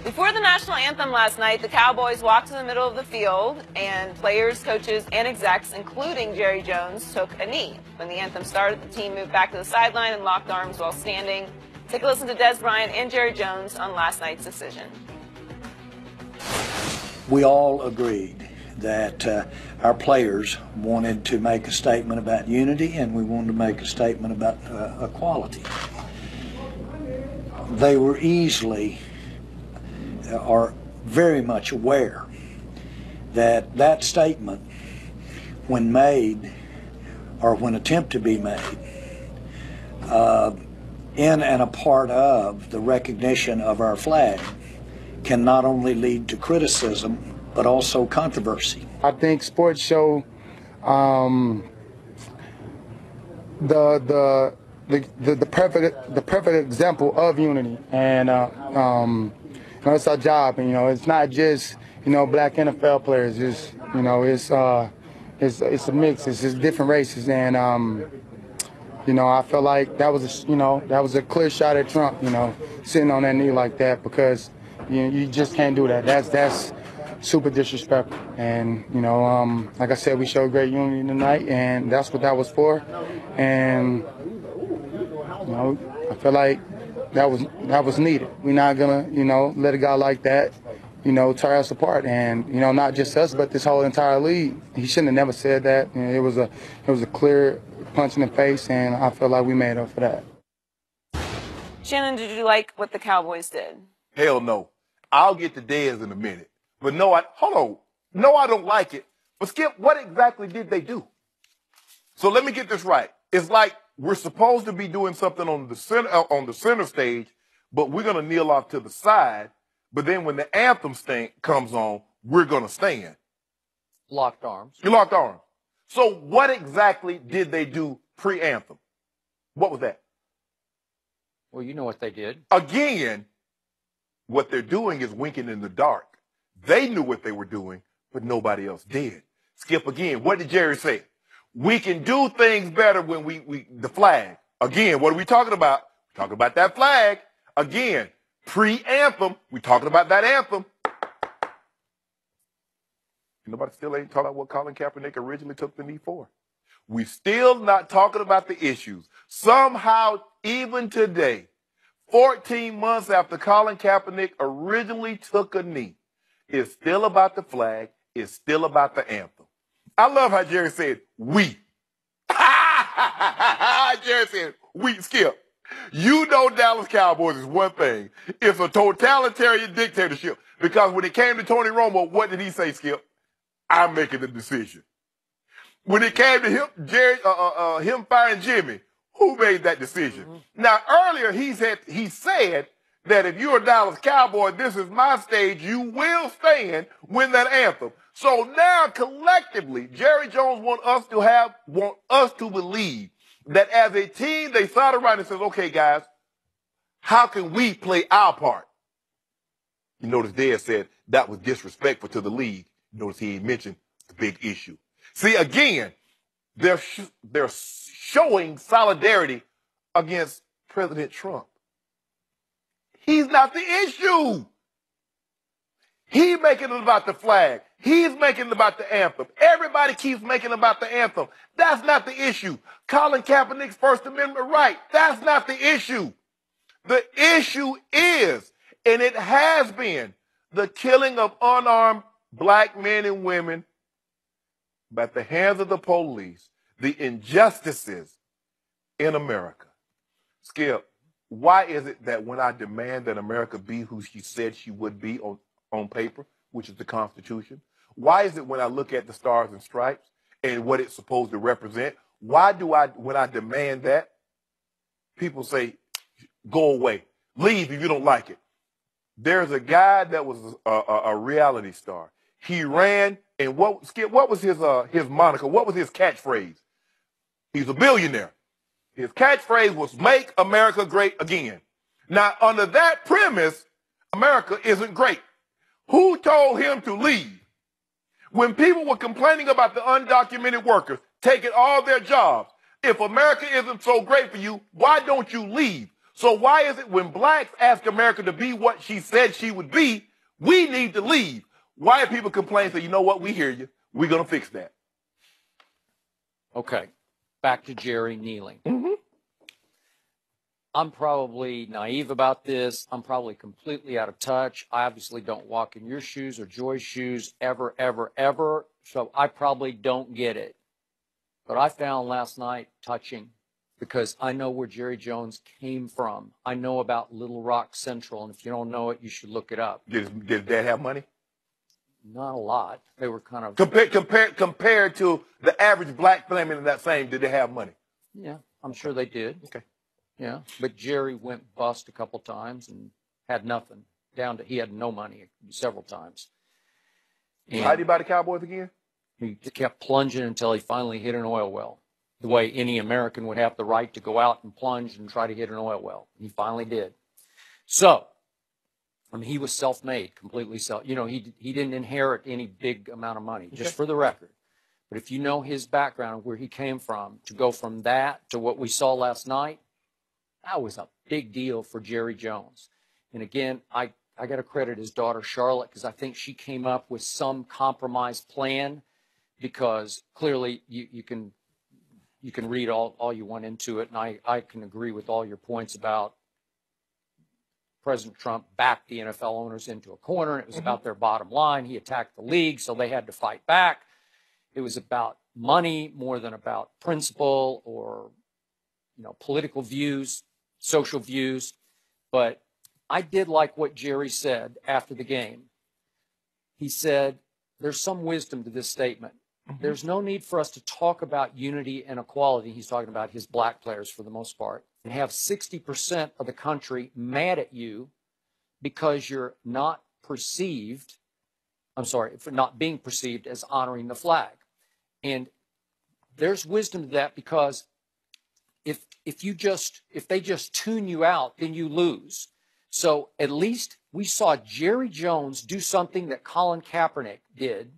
Before the national anthem last night, the Cowboys walked to the middle of the field, and players, coaches, and execs, including Jerry Jones, took a knee. When the anthem started, the team moved back to the sideline and locked arms while standing. Take a listen to Des Bryant and Jerry Jones on last night's decision. We all agreed that our players wanted to make a statement about unity, and we wanted to make a statement about equality. They were are very much aware that that statement, when made or when attempted to be made, in and a part of the recognition of our flag, can not only lead to criticism but also controversy. I think sports show the perfect example of unity, and it's our job. And it's not just black NFL players. It's it's a mix. It's just different races, and I feel like that was a clear shot at Trump. Sitting on that knee like that, because you just can't do that. That's super disrespectful. And like I said, we showed great unity tonight, and that's what that was for. And I feel like that was needed. We're not gonna let a guy like that tear us apart, and not just us but this whole entire league. He shouldn't have never said that. It was a clear punch in the face, and I feel like we made up for that. Shannon, did you like what the Cowboys did? Hell no. I'll get to Dez in a minute. But no, hold on. No, I don't like it. But Skip, what exactly did they do? So let me get this right. It's like we're supposed to be doing something on the center stage, but we're going to kneel off to the side. But then when the anthem comes on, we're going to stand. Locked arms. You locked arms. So what exactly did they do pre-anthem? What was that? Well, you know what they did. Again, what they're doing is winking in the dark. They knew what they were doing, but nobody else did. Skip, again, what did Jerry say? We can do things better when the flag. Again, what are we talking about? We're talking about that flag. Again, pre-anthem, we're talking about that anthem. Nobody still ain't talking about what Colin Kaepernick originally took the knee for. We still not talking about the issues. Somehow, even today, 14 months after Colin Kaepernick originally took a knee, it's still about the flag. It's still about the anthem. I love how Jerry said, we. Jerry said, we, Skip. Dallas Cowboys is one thing. It's a totalitarian dictatorship. Because when it came to Tony Romo, what did he say, Skip? I'm making the decision. When it came to him firing Jimmy, who made that decision? Mm-hmm. Now, earlier he said that if you're a Dallas Cowboy, this is my stage, you will stand when that anthem. So now collectively, Jerry Jones want us to believe that as a team, they thought around and says, okay, guys, how can we play our part? You notice Dez said that was disrespectful to the league. You notice he mentioned the big issue. See, again, they're showing solidarity against President Trump. He's not the issue. He's making it about the flag. He's making it about the anthem. Everybody keeps making it about the anthem. That's not the issue. Colin Kaepernick's First Amendment right. That's not the issue. The issue is, and it has been, the killing of unarmed black men and women by the hands of the police, the injustices in America. Skip, why is it that when I demand that America be who she said she would be on paper, which is the Constitution, why is it when I look at the Stars and Stripes and what it's supposed to represent, when I demand that, people say, go away, leave if you don't like it? There's a guy that was a reality star. He ran, and what was his moniker? What was his catchphrase? He's a billionaire. His catchphrase was, make America great again. Now, under that premise, America isn't great. Who told him to leave? When people were complaining about the undocumented workers taking all their jobs, if America isn't so great for you, why don't you leave? So why is it when blacks ask America to be what she said she would be, we need to leave? White people complain, say, you know what, we hear you. We're going to fix that. Okay, back to Jerry kneeling. I'm probably naive about this. I'm probably completely out of touch. I obviously don't walk in your shoes or Joy's shoes ever, ever, ever. So I probably don't get it. But I found last night touching because I know where Jerry Jones came from. I know about Little Rock Central, and if you don't know it, you should look it up. Did Dad have money? Not a lot. They were kind of... Compared to the average black family in that same, did they have money? Yeah, I'm sure they did. Okay. Yeah, but Jerry went bust a couple times and had nothing. Down to he had no money several times. And how did he buy the Cowboys again? he kept plunging until he finally hit an oil well. The way any American would have the right to go out and plunge and try to hit an oil well. He finally did. So, I mean, he was self-made, completely self. You know, he didn't inherit any big amount of money, just for the record. But if you know his background, where he came from, to go from that to what we saw last night, that was a big deal for Jerry Jones. And again, I got to credit his daughter Charlotte because I think she came up with some compromise plan, because clearly you can read all you want into it, and I can agree with all your points about President Trump backed the NFL owners into a corner. It was about their bottom line. He attacked the league, so they had to fight back. It was about money more than about principle or, you know, political views, social views. But I did like what Jerry said after the game. He said, there's some wisdom to this statement. There's no need for us to talk about unity and equality. He's talking about his black players for the most part, and have 60% of the country mad at you because you're not perceived, for not being perceived as honoring the flag. And there's wisdom to that, because if they just tune you out, then you lose. So at least we saw Jerry Jones do something that Colin Kaepernick did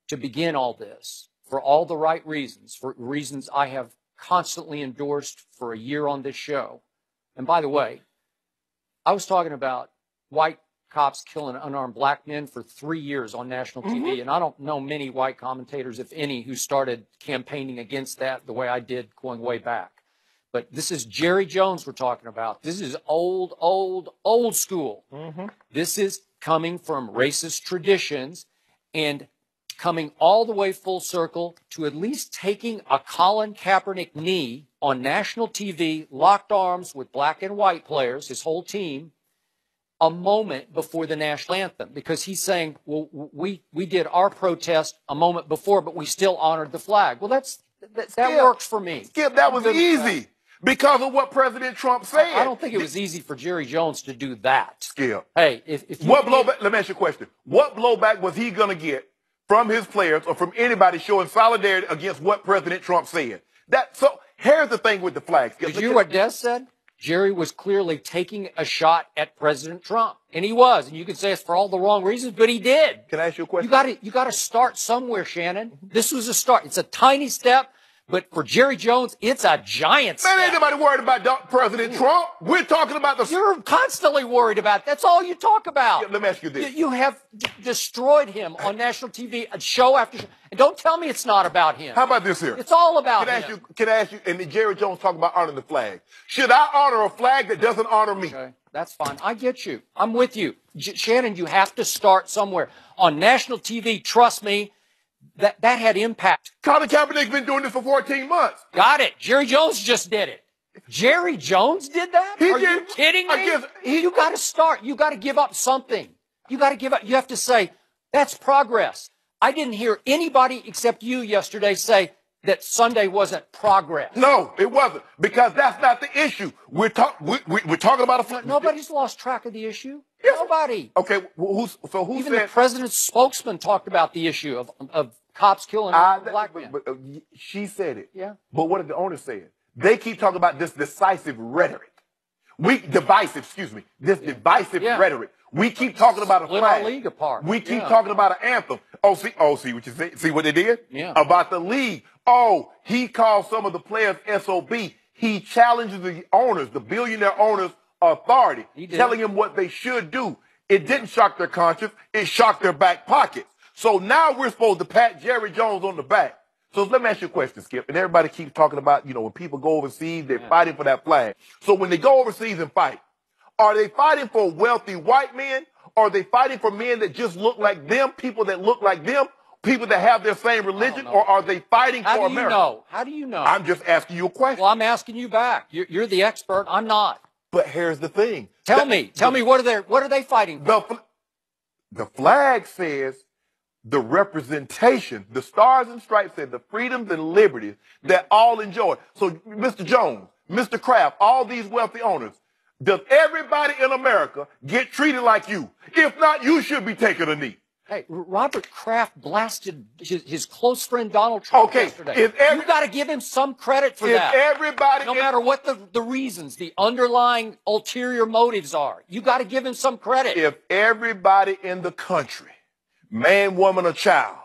to begin all this, for all the right reasons, for reasons I have constantly endorsed for a year on this show. And by the way, I was talking about white cops killing unarmed black men for 3 years on national TV, and I don't know many white commentators, if any, who started campaigning against that the way I did going way back. But this is Jerry Jones we're talking about. This is old, old, old school. This is coming from racist traditions and coming all the way full circle to at least taking a Colin Kaepernick knee on national TV, locked arms with black and white players, his whole team, a moment before the national anthem, because he's saying, well, we did our protest a moment before, but we still honored the flag. Well, that works for me. Skip, that was easy because of what President Trump said. I don't think it was easy for Jerry Jones to do that. Skip. Hey, if what blowback? Let me ask you a question. What blowback was he going to get from his players or from anybody showing solidarity against what President Trump said? So here's the thing with the flags. Did you hear what Des said? Jerry was clearly taking a shot at President Trump, and he was. And you could say it's for all the wrong reasons, but he did. Can I ask you a question? You got to start somewhere, Shannon. This was a start. It's a tiny step, but for Jerry Jones, it's a giant step. Man, ain't nobody worried about President Trump. We're talking about the... You're constantly worried about. That's all you talk about. Yeah, let me ask you this. You have destroyed him on national TV, show after show. And don't tell me it's not about him. How about this here? It's all about him. Can I ask you, and Jerry Jones talking about honoring the flag. Should I honor a flag that doesn't honor me? Okay, that's fine. I get you. I'm with you. Shannon, you have to start somewhere. On national TV, trust me, that had impact. Colin Kaepernick's been doing this for 14 months. Got it. Jerry Jones just did it. Jerry Jones did that? Are you kidding me? You got to start. You got to give up something. You got to give up. You have to say, that's progress. I didn't hear anybody except you yesterday say that Sunday wasn't progress. No, it wasn't, because that's not the issue. We're talking about a flag. Nobody's lost track of the issue. Yes. Nobody. Okay, who Even said... the president's spokesman talked about the issue of cops killing black men. But she said it. Yeah. But what did the owner say? They keep talking about this decisive rhetoric. Divisive rhetoric. We keep talking about a flag. Split our league apart. We keep talking about an anthem. See what you say? See what they did? Yeah. About the league. Oh, he called some of the players SOB. He challenges the owners, the billionaire owners' authority, telling them what they should do. It didn't shock their conscience. It shocked their back pockets. So now we're supposed to pat Jerry Jones on the back. So let me ask you a question, Skip. And everybody keeps talking about, when people go overseas, they're fighting for that flag. So when they go overseas and fight, are they fighting for wealthy white men? Or are they fighting for men that just look like them, people that look like them, people that have their same religion? Or are they fighting for America? How do you know? I'm just asking you a question. Well, I'm asking you back. You're the expert. I'm not. But here's the thing. Tell me, what are they fighting for? The flag says the representation, the stars and stripes said the freedoms and liberties that all enjoy. So, Mr. Jones, Mr. Kraft, all these wealthy owners, does everybody in America get treated like you? If not, you should be taking a knee. Hey, Robert Kraft blasted his close friend Donald Trump yesterday. You got to give him some credit for that. No matter what the reasons, the underlying ulterior motives are, you got to give him some credit. If everybody in the country, man, woman, or child,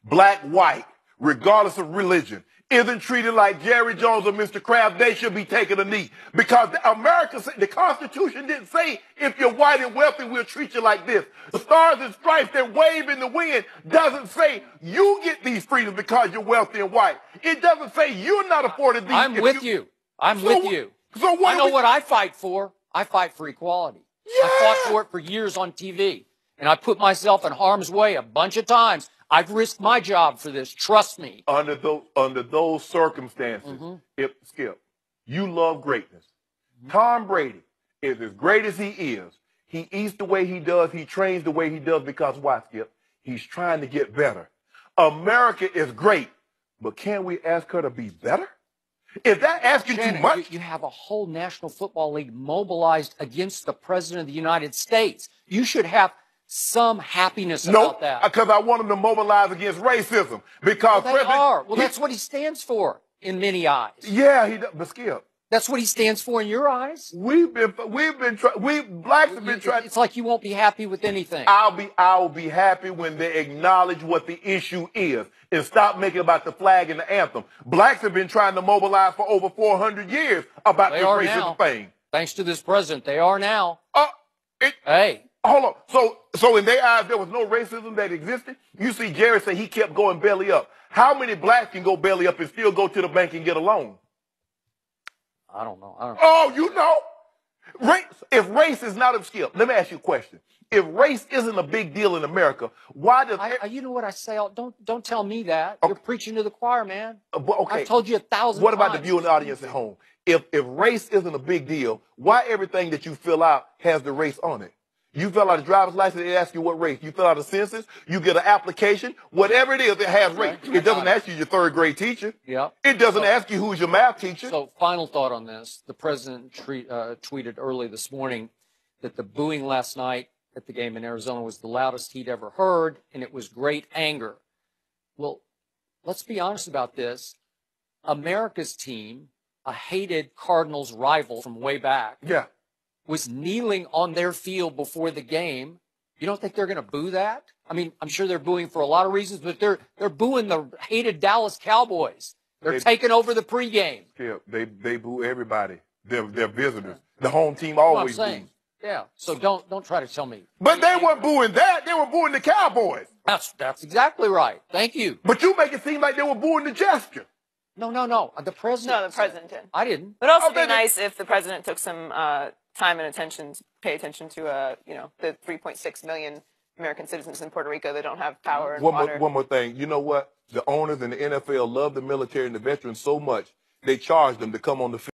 black, white, regardless of religion, isn't treated like Jerry Jones or Mr. Kraft, they should be taking a knee. Because the Constitution didn't say if you're white and wealthy, we'll treat you like this. The stars and stripes that wave in the wind doesn't say you get these freedoms because you're wealthy and white. It doesn't say you're not afforded these. I'm with you. So I know what I fight for. I fight for equality. Yeah. I fought for it for years on TV. And I put myself in harm's way a bunch of times. I've risked my job for this. Trust me. Under those circumstances, Skip, you love greatness. Tom Brady is as great as he is. He eats the way he does. He trains the way he does because why, Skip? He's trying to get better. America is great, but can we ask her to be better? Is that asking too much? You have a whole National Football League mobilized against the President of the United States. You should have some happiness about that. No, because I want them to mobilize against racism. Because that's what he stands for in many eyes. Yeah, he does. But Skip, that's what he stands for in your eyes. Blacks have been trying. It's like you won't be happy with anything. I'll be happy when they acknowledge what the issue is and stop making about the flag and the anthem. Blacks have been trying to mobilize for over 400 years about this racism thing. Thanks to this president, they are now. Hey. Hold on. So in their eyes, there was no racism that existed? You see Jerry say he kept going belly up. How many blacks can go belly up and still go to the bank and get a loan? I don't know. Oh, you know? If race is not a skill, let me ask you a question. If race isn't a big deal in America, why does... you know what I say? Don't tell me that. You're preaching to the choir, man. Okay. I've told you 1,000 times. What about the viewing audience at home? If race isn't a big deal, why everything that you fill out has the race on it? You fill out a driver's license, they ask you what race. You fill out a census, you get an application, whatever it is, it has race. It doesn't ask you your third grade teacher. Yeah. It doesn't ask you who's your math teacher. So final thought on this. The president tweeted early this morning that the booing last night at the game in Arizona was the loudest he'd ever heard, and it was great anger. Well, let's be honest about this. America's team, a hated Cardinals rival from way back, was kneeling on their field before the game. You don't think they're going to boo that? I mean, I'm sure they're booing for a lot of reasons, but they're booing the hated Dallas Cowboys. They're taking over the pregame. Yeah, they boo everybody. They're visitors. The home team always boos. Yeah, so don't try to tell me. But they weren't booing that. They were booing the Cowboys. That's exactly right. Thank you. But you make it seem like they were booing the gesture. No. The president. No, the president did. I didn't. But also be nice if the president took some time and attention to pay attention to the 3.6 million American citizens in Puerto Rico that don't have power and water. One more thing. You know what? The owners in the NFL love the military and the veterans so much, they charge them to come on the field.